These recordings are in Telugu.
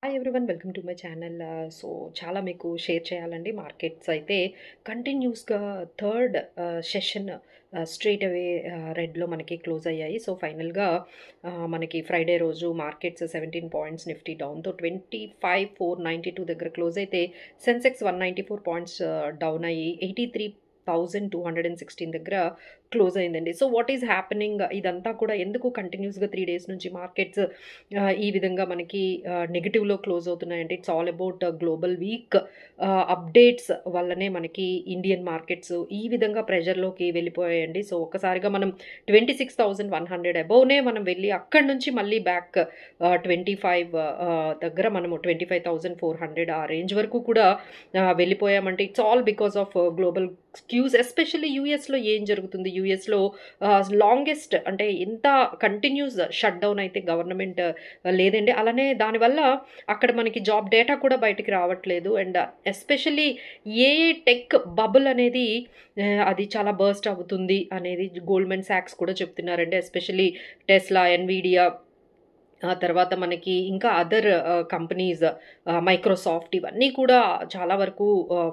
Hi everyone welcome to my channel. So చాలా మీకు షేర్ చేయాలండి. మార్కెట్స్ అయితే కంటిన్యూస్గా థర్డ్ సెషన్ స్ట్రైట్ అవే రెడ్లో మనకి క్లోజ్ అయ్యాయి. సో ఫైనల్గా మనకి ఫ్రైడే రోజు మార్కెట్స్ 17 పాయింట్స్ నిఫ్టీ డౌన్తో 25,492 దగ్గర క్లోజ్ అయితే సెన్సెక్స్ 194 పాయింట్స్ డౌన్ అయ్యి 83,216 దగ్గర క్లోజ్ అయిందండి. సో వాట్ ఈజ్ హ్యాపెనింగ్ ఇదంతా కూడా ఎందుకు కంటిన్యూస్గా 3 డేస్ నుంచి మార్కెట్స్ ఈ విధంగా మనకి నెగిటివ్లో క్లోజ్ అవుతున్నాయంటే it's all about global weak updates వల్లనే మనకి ఇండియన్ మార్కెట్స్ ఈ విధంగా ప్రెషర్లోకి వెళ్ళిపోయాయండి. సో ఒక్కసారిగా మనం 26,100 అబౌవ్నే మనం వెళ్ళి అక్కడి నుంచి మళ్ళీ బ్యాక్ 25 దగ్గర మనము 25,400 ఆ రేంజ్ వరకు కూడా వెళ్ళిపోయామంటే it's all because of global cues. Especially యూఎస్లో ఏం జరుగుతుంది, యూఎస్లో లాంగెస్ట్ అంటే ఎంత కంటిన్యూస్ షట్ డౌన్ అయితే గవర్నమెంట్ లేదండి. అలానే దానివల్ల అక్కడ మనకి జాబ్ డేటా కూడా బయటికి రావట్లేదు. And especially A tech bubble అనేది అది చాలా బర్స్ట్ అవుతుంది అనేది గోల్డ్మెన్ సాక్స్ కూడా చెప్తున్నారండి. ఎస్పెషల్లీ టెస్లా, ఎన్విడియా, ఆ తర్వాత మనకి ఇంకా అదర్ కంపెనీస్ మైక్రోసాఫ్ట్ ఇవన్నీ కూడా చాలా వరకు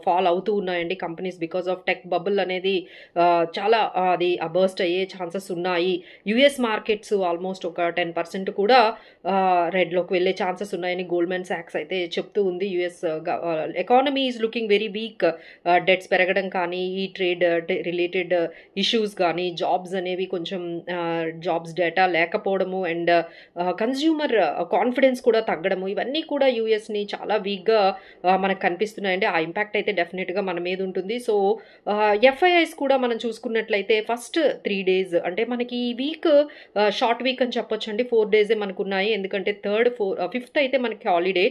ఫాల్ అవుతూ ఉన్నాయండి companies because of tech bubble అనేది చాలా అది బర్స్ట్ అయ్యే ఛాన్సెస్ ఉన్నాయి. యుఎస్ మార్కెట్స్ ఆల్మోస్ట్ ఒక 10% కూడా రెడ్లోకి వెళ్ళే ఛాన్సెస్ ఉన్నాయని గోల్డ్మెన్ సాక్స్ అయితే చెప్తూ ఉంది. US economy is looking very weak. Debts పెరగడం కానీ, ఈ ట్రేడ్ రిలేటెడ్ ఇష్యూస్ కానీ, జాబ్స్ అనేవి కొంచెం జాబ్స్ డేటా లేకపోవడము అండ్ కన్జ్యూమర్ కాన్ఫిడెన్స్ కూడా తగ్గడము ఇవన్నీ కూడా యూఎస్ని చాలా వీక్గా మనకు కనిపిస్తున్నాయండి. ఆ ఇంపాక్ట్ అయితే డెఫినెట్గా మన మీద ఉంటుంది. సో ఎఫ్ఐఐస్ కూడా మనం చూసుకున్నట్లయితే ఫస్ట్ 3 days అంటే మనకి ఈ వీక్ షార్ట్ వీక్ అని చెప్పొచ్చు అండి. 4 days మనకు ఉన్నాయి. ఎందుకంటే 3rd, 5th అయితే మనకి హాలిడే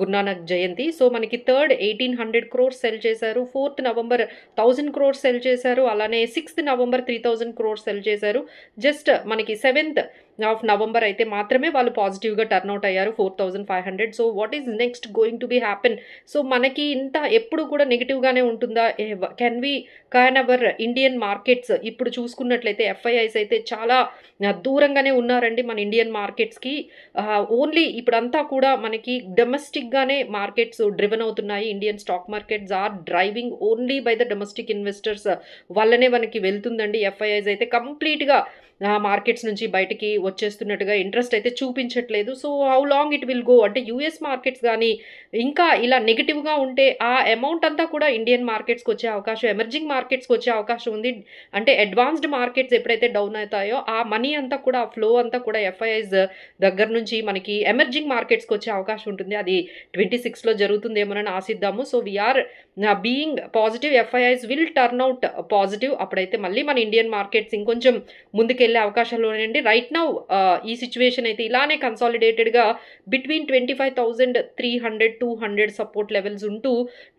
గురునానక్ జయంతి. సో మనకి 3rd 1,800 crores సెల్ చేశారు, 4th November 1,000 crores సెల్ చేశారు, అలానే 6th November 3,000 crores సెల్ చేశారు. జస్ట్ మనకి 7th of November అయితే మాత్రమే వాళ్ళు పాజిటివ్గా టర్న్అవుట్ అయ్యారు 4,500. So what is next going to be happen? So మనకి ఇంత ఎప్పుడు కూడా నెగిటివ్గానే ఉంటుందా? క్యాన్ అవర్ ఇండియన్ మార్కెట్స్ ఇప్పుడు చూసుకున్నట్లయితే ఎఫ్ఐఐస్ అయితే చాలా దూరంగానే ఉన్నారండి మన ఇండియన్ మార్కెట్స్కి. ఓన్లీ ఇప్పుడంతా కూడా మనకి డొమెస్టిక్గానే మార్కెట్స్ డ్రివెన్ అవుతున్నాయి. Indian stock markets are driving only by the domestic investors వల్లనే మనకి వెళ్తుందండి. ఎఫ్ఐఐస్ అయితే కంప్లీట్గా మార్కెట్స్ నుంచి బయటికి వచ్చేస్తున్నట్టుగా ఇంట్రెస్ట్ అయితే చూపించట్లేదు. So how long it will go అంటే యూఎస్ మార్కెట్స్ కానీ ఇంకా ఇలా నెగిటివ్గా ఉంటే ఆ అమౌంట్ అంతా కూడా ఇండియన్ మార్కెట్స్కి వచ్చే అవకాశం, ఎమర్జింగ్ మార్కెట్స్కి వచ్చే అవకాశం ఉంది. అంటే అడ్వాన్స్డ్ మార్కెట్స్ ఎప్పుడైతే డౌన్ అవుతాయో ఆ మనీ అంతా కూడా, ఆ ఫ్లో అంతా కూడా ఎఫ్ఐఐస్ దగ్గర నుంచి మనకి ఎమర్జింగ్ మార్కెట్స్కి వచ్చే అవకాశం ఉంటుంది. అది 26లో జరుగుతుందేమోనని ఆశిద్దాము. So we're being positive. FIIs will turn out positive. అప్పుడైతే మళ్ళీ మన ఇండియన్ మార్కెట్స్ ఇంకొంచెం ముందుకెళ్ళే అవకాశాలు ఉన్నాయండి. రైట్ నౌ ఈ సిచ్యువేషన్ అయితే ఇలానే కన్సాలిడేటెడ్గా బిట్వీన్ 25,300, 200 సపోర్ట్ లెవెల్స్ ఉంటూ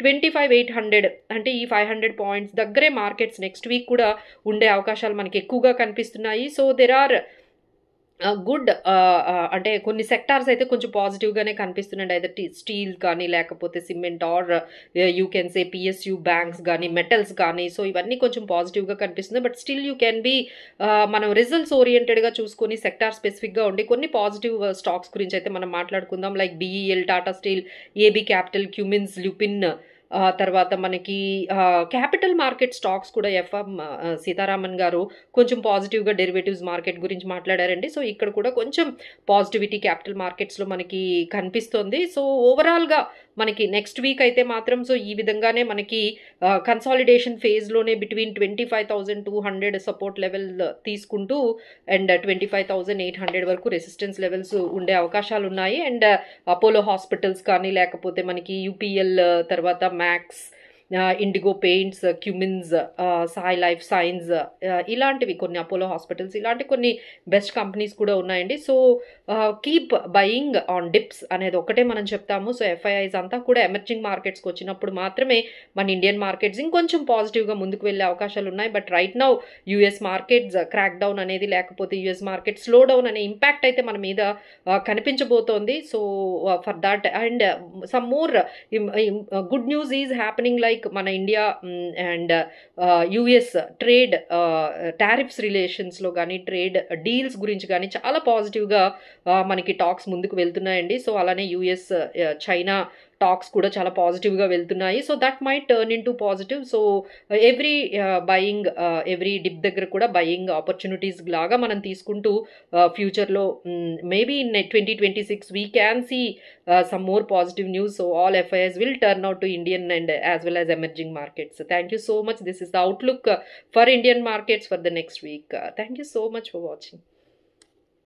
25,800 అంటే ఈ 500 పాయింట్స్ దగ్గరే మార్కెట్స్ నెక్స్ట్ వీక్ కూడా ఉండే అవకాశాలు మనకి ఎక్కువగా కనిపిస్తున్నాయి. సో దెర్ ఆర్ గుడ్ అంటే కొన్ని సెక్టార్స్ అయితే కొంచెం పాజిటివ్గానే కనిపిస్తున్నాయి. అయితే స్టీల్ కానీ, లేకపోతే cement, or you can say PSU banks కానీ, మెటల్స్ కానీ. సో ఇవన్నీ కొంచెం పాజిటివ్గా కనిపిస్తుంది. But still you can be మనం రిజల్ట్స్ ఓరియంటెడ్గా చూసుకొని సెక్టార్ స్పెసిఫిక్గా ఉండి కొన్ని పాజిటివ్ స్టాక్స్ గురించి అయితే మనం మాట్లాడుకుందాం. Like BEL, Tata Steel, AB Capital, Cummins, Lupin, తర్వాత మనకి క్యాపిటల్ మార్కెట్ స్టాక్స్ కూడా ఎఫ్ఎం సీతారామన్ గారు కొంచెం పాజిటివ్గా డెరివేటివ్స్ మార్కెట్ గురించి మాట్లాడారండి. సో ఇక్కడ కూడా కొంచెం పాజిటివిటీ క్యాపిటల్ మార్కెట్స్లో మనకి కనిపిస్తుంది. సో ఓవరాల్గా మనకి నెక్స్ట్ వీక్ అయితే మాత్రం సో ఈ విధంగానే మనకి కన్సాలిడేషన్ ఫేజ్లోనే బిట్వీన్ 25,200 సపోర్ట్ లెవెల్ తీసుకుంటూ అండ్ 25,800 వరకు రెసిస్టెన్స్ లెవెల్స్ ఉండే అవకాశాలు ఉన్నాయి. అండ్ అపోలో హాస్పిటల్స్ కానీ, లేకపోతే మనకి యూపీఎల్, తర్వాత max, IndiGo paints, Cummins, Sai life science, ఇలాంటివి కొన్ని, అపోలో హాస్పిటల్స్, ఇలాంటి కొన్ని బెస్ట్ కంపెనీస్ కూడా ఉన్నాయండి. So keep buying on dips అనేది ఒకటే మనం చెప్తాము. సో ఎఫ్ఐఐస్ అంతా కూడా ఎమర్జింగ్ మార్కెట్స్కి వచ్చినప్పుడు మాత్రమే మన ఇండియన్ మార్కెట్స్ ఇంకొంచెం పాజిటివ్గా ముందుకు వెళ్ళే అవకాశాలు ఉన్నాయి. But right now US markets crack down అనేది, లేకపోతే యూఎస్ మార్కెట్ స్లో డౌన్ అనే ఇంపాక్ట్ అయితే మన మీద కనిపించబోతోంది. So for that and some more good news is happening like like మన India and US trade tariffs రిలేషన్స్లో కానీ ట్రేడ్ డీల్స్ గురించి కానీ చాలా పాజిటివ్గా మనకి టాక్స్ ముందుకు వెళ్తున్నాయండి. సో అలానే యుఎస్ చైనా టాక్స్ కూడా చాలా పాజిటివ్గా వెళ్తున్నాయి. So that might turn in to positive. So every buying every dip దగ్గర కూడా బయింగ్ ఆపర్చునిటీస్ లాగా మనం తీసుకుంటూ ఫ్యూచర్లో maybe in 2026 we can see some more positive news. So all FIs will turn out to Indian and as well as emerging markets. Thank you so much. This is the outlook for Indian markets for the next week. Thank you so much for watching.